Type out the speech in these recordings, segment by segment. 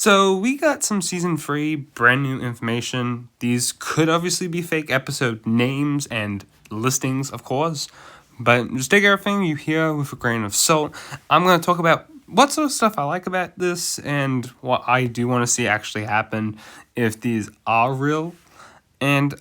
So we got some season 3 brand new information. These could obviously be fake episode names and listings, of course, but just take everything you hear with a grain of salt. I'm going to talk about what sort of stuff I like about this and what I do want to see actually happen if these are real. And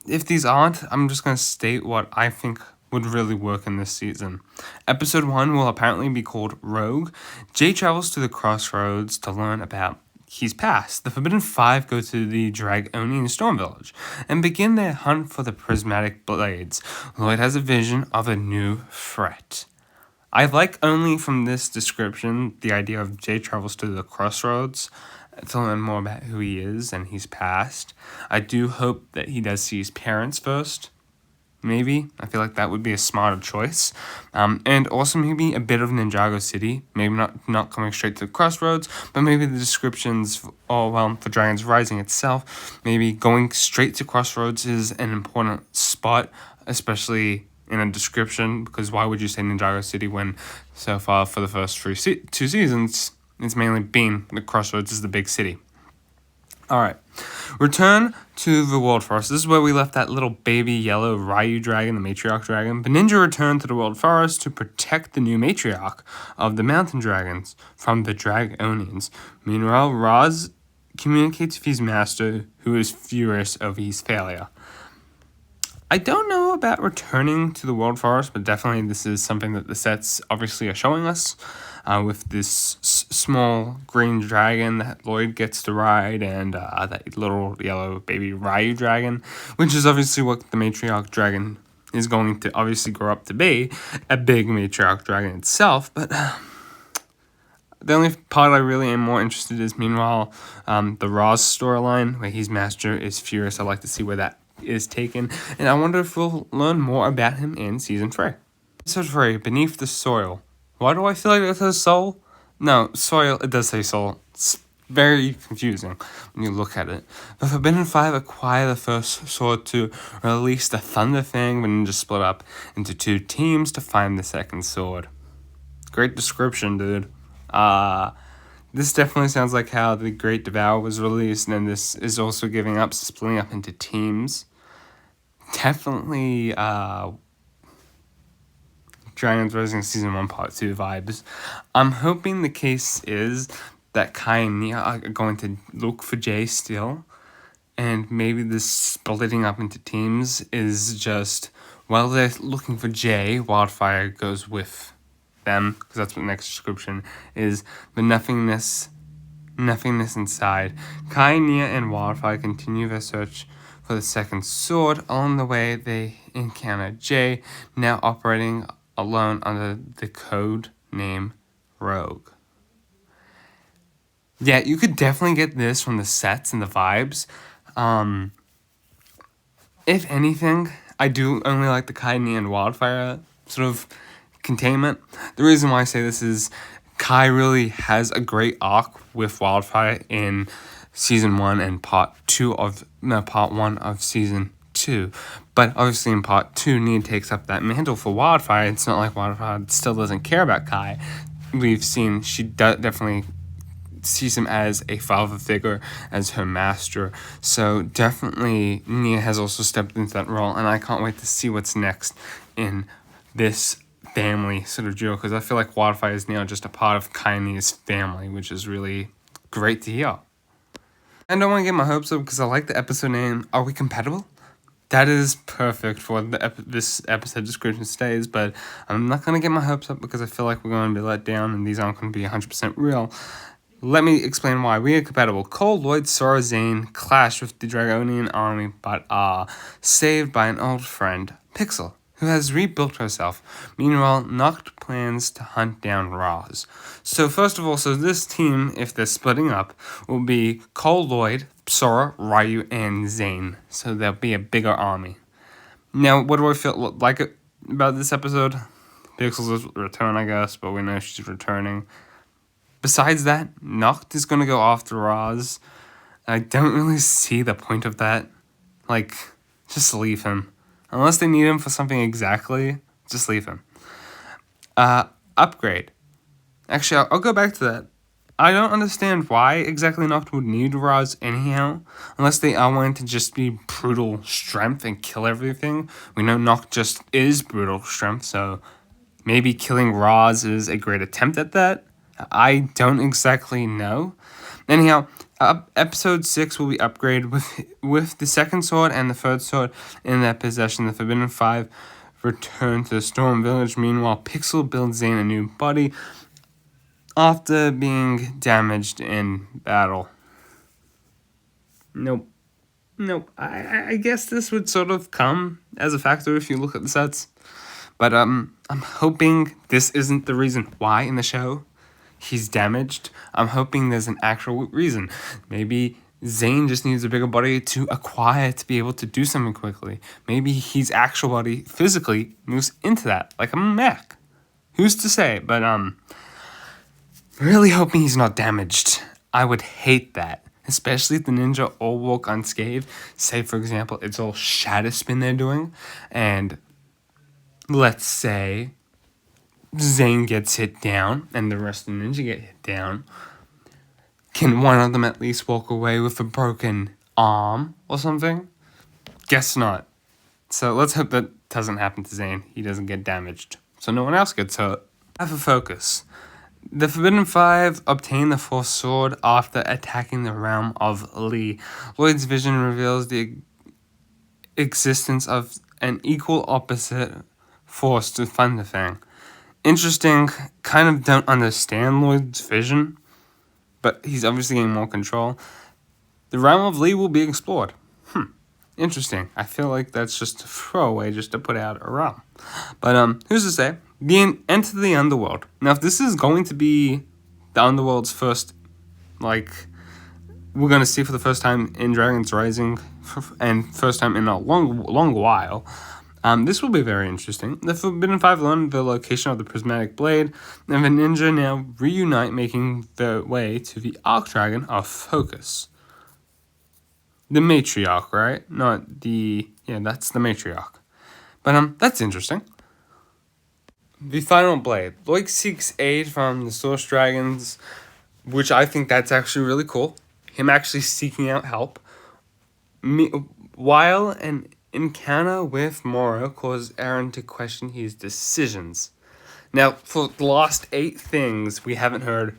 if these aren't, I'm just going to state what I think would really work in this season. Episode 1 will apparently be called Rogue. Jay travels to the crossroads to learn about his past. The Forbidden Five go to the Dragonian Storm Village and begin their hunt for the prismatic blades. Lloyd has a vision of a new threat. I like only from this description the idea of Jay travels to the crossroads to learn more about who he is and his past. I do hope that he does see his parents first. Maybe. I feel like that would be a smarter choice. And also maybe a bit of Ninjago City. Maybe not coming straight to the crossroads, but maybe the descriptions, for Dragons Rising itself, maybe going straight to crossroads is an important spot, especially in a description, because why would you say Ninjago City when so far for the first two seasons, it's mainly been the crossroads is the big city. Alright, return to the World Forest. This is where we left that little baby yellow Ryu dragon, the matriarch dragon. But Ninja returned to the World Forest to protect the new matriarch of the mountain dragons from the Dragonians. Meanwhile, Roz communicates with his master, who is furious over his failure. I don't know about returning to the World Forest, but definitely this is something that the sets obviously are showing us. With this small green dragon that Lloyd gets to ride and that little yellow baby Ryu dragon, which is obviously what the matriarch dragon is going to obviously grow up to be, a big matriarch dragon itself. But the only part I really am more interested in is, meanwhile, the Roz storyline, where his master is furious. I'd like to see where that is taken, and I wonder if we'll learn more about him in Season 3. Episode 3, Beneath the Soil. Why do I feel like it says soul? No, soil, it does say soul. It's very confusing when you look at it. The Forbidden Five acquire the first sword to release the Thunder Fang when Ninja split up into two teams to find the second sword. Great description, dude. This definitely sounds like how the Great Devour was released, and this is also splitting up into teams. Definitely, Dragons Rising Season 1 Part 2 vibes. I'm hoping the case is that Kai and Nia are going to look for Jay still, and maybe this splitting up into teams is just, while they're looking for Jay, Wildfire goes with them, because that's what the next description is, the nothingness inside. Kai, Nia, and Wildfire continue their search for the second sword. Along the way, they encounter Jay, now operating alone under the code name Rogue. Yeah, you could definitely get this from the sets and the vibes. If anything, I do only like the Kai, Nia, and Wildfire sort of containment. The reason why I say this is Kai really has a great arc with Wildfire in Season 1 and Part 1 of Season 2. But obviously in Part 2, Nia takes up that mantle for Wildfire. It's not like Wildfire still doesn't care about Kai. We've seen she definitely sees him as a father figure, as her master. So definitely Nia has also stepped into that role, and I can't wait to see what's next in this family sort of duo, because I feel like Wildfire is now just a part of Kai and Nia's family, which is really great to hear. I don't want to get my hopes up because I like the episode name, Are We Compatible? That is perfect for what this episode description stays, but I'm not going to get my hopes up because I feel like we're going to be let down and these aren't going to be 100% real. Let me explain why. We are compatible. Cole, Lloyd, Sora, Zane clash with the Dragonian army, but are saved by an old friend, Pixel, who has rebuilt herself. Meanwhile, Noct plans to hunt down Roz. So first of all, this team, if they're splitting up, will be Cole, Lloyd, Sora, Ryu, and Zane. So there'll be a bigger army. Now, what do I feel like about this episode? Pixel's return, I guess, but we know she's returning. Besides that, Noct is going to go after Roz. I don't really see the point of that. Like, just leave him. Unless they need him for something exactly, just leave him. Upgrade. Actually, I'll go back to that. I don't understand why exactly Noct would need Roz anyhow, unless they are wanting to just be brutal strength and kill everything. We know Noct just is brutal strength, so maybe killing Roz is a great attempt at that. I don't exactly know. Anyhow, episode 6 will be upgraded with the second sword and the third sword in their possession. The Forbidden Five return to the Storm Village. Meanwhile, Pixel builds Zane a new body after being damaged in battle. Nope. I guess this would sort of come as a factor if you look at the sets. But I'm hoping this isn't the reason why in the show he's damaged. I'm hoping there's an actual reason. Maybe Zane just needs a bigger body to acquire to be able to do something quickly. Maybe his actual body physically moves into that, like a mech. Who's to say? But really hoping he's not damaged. I would hate that. Especially if the ninja all walk unscathed. Say, for example, it's all shadow spin they're doing. And let's say Zane gets hit down and the rest of the ninja get hit down. Can one of them at least walk away with a broken arm or something? Guess not. So let's hope that doesn't happen to Zane. He doesn't get damaged. So no one else gets hurt. Have a focus. The Forbidden Five obtain the fourth sword after attacking the realm of Lee. Lloyd's vision reveals the existence of an equal opposite force to Thunderfang. Interesting. Kind of don't understand Lloyd's vision, but he's obviously getting more control. The realm of Lee will be explored. Interesting. I feel like that's just a throwaway just to put out a realm. But who's to say? Enter the underworld. Now, if this is going to be the underworld's first, like, we're going to see for the first time in Dragon's Rising, and first time in a long while, this will be very interesting. The Forbidden Five learn the location of the prismatic blade, and the ninja now reunite, making their way to the Archdragon of Focus. The matriarch, right? Not the... Yeah, that's the matriarch. But that's interesting. The final blade. Lloyd seeks aid from the Source Dragons, which I think that's actually really cool. Him actually seeking out help. While an encounter with Moro caused Eren to question his decisions. Now, for the last 8 things, we haven't heard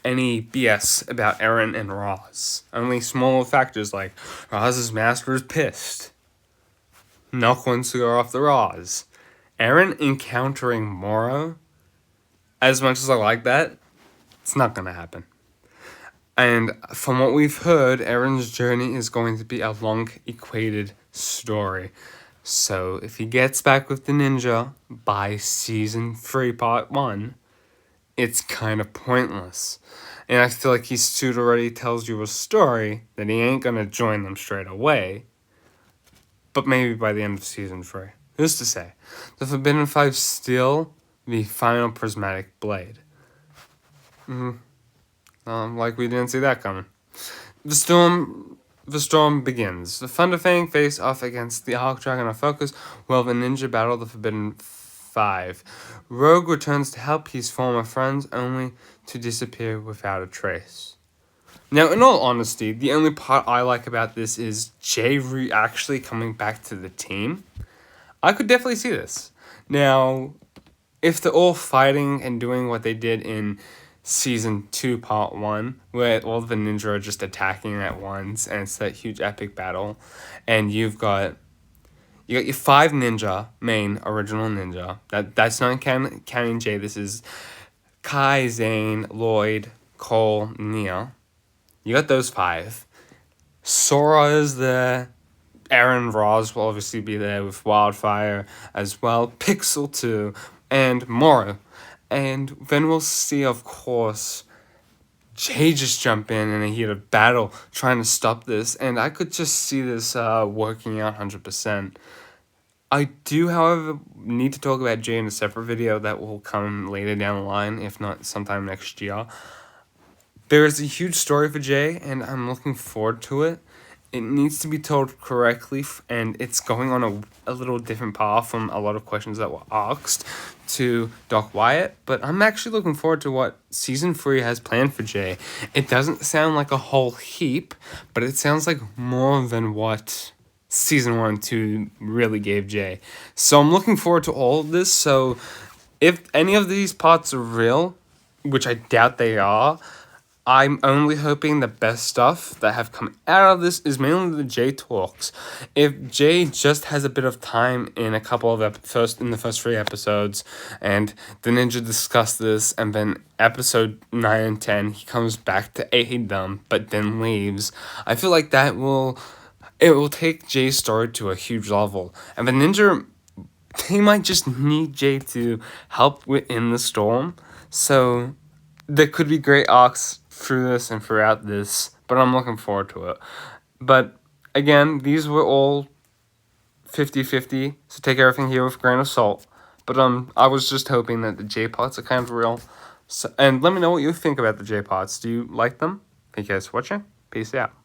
any BS about Eren and Roz. Only small factors like Roz's master is pissed. Noct wants to go off the Roz. Eren encountering Moro, as much as I like that, it's not going to happen. And from what we've heard, Eren's journey is going to be a long, equated story. So if he gets back with the ninja by season 3, part 1, it's kind of pointless. And I feel like his suit already tells you a story that he ain't going to join them straight away. But maybe by the end of season 3. Who's to say? The Forbidden Five steal the final prismatic blade. Like we didn't see that coming. The storm begins. The Thunderfang face off against the Archdragon of Focus, while the ninja battle the Forbidden Five. Rogue returns to help his former friends, only to disappear without a trace. Now, in all honesty, the only part I like about this is Jay actually coming back to the team. I could definitely see this. Now, if they're all fighting and doing what they did in season 2, part 1, where all the ninja are just attacking at once, and it's that huge epic battle, and you got your 5 ninja, main original ninja. That's not counting Jay. This is Kai, Zane, Lloyd, Cole, Nia. You got those 5. Sora is there. Eren, Roz will obviously be there with Wildfire as well. Pixel 2 and Moro. And then we'll see, of course, Jay just jump in and he had a battle trying to stop this. And I could just see this working out 100%. I do, however, need to talk about Jay in a separate video that will come later down the line, if not sometime next year. There is a huge story for Jay, and I'm looking forward to it. it needs to be told correctly, and it's going on a little different path from a lot of questions that were asked to Doc Wyatt. But I'm actually looking forward to what season 3 has planned for Jay. It doesn't sound like a whole heap, but it sounds like more than what season 1 and 2 really gave Jay. So I'm looking forward to all of this. So if any of these parts are real, which I doubt they are, I'm only hoping the best stuff that have come out of this is mainly the Jay talks. If Jay just has a bit of time in a couple of in the first 3 episodes, and the ninja discuss this, and then episode 9 and 10 he comes back to aid them, but then leaves, I feel like it will take Jay's story to a huge level, and the ninja, they might just need Jay to help within the storm. So there could be great arcs through this and throughout this, but I'm looking forward to it. But again, these were all 50-50, so take everything here with a grain of salt. But I was just hoping that the J parts are kind of real. So, and let me know what you think about the J parts. Do you like them? Thank you guys for watching. Peace out.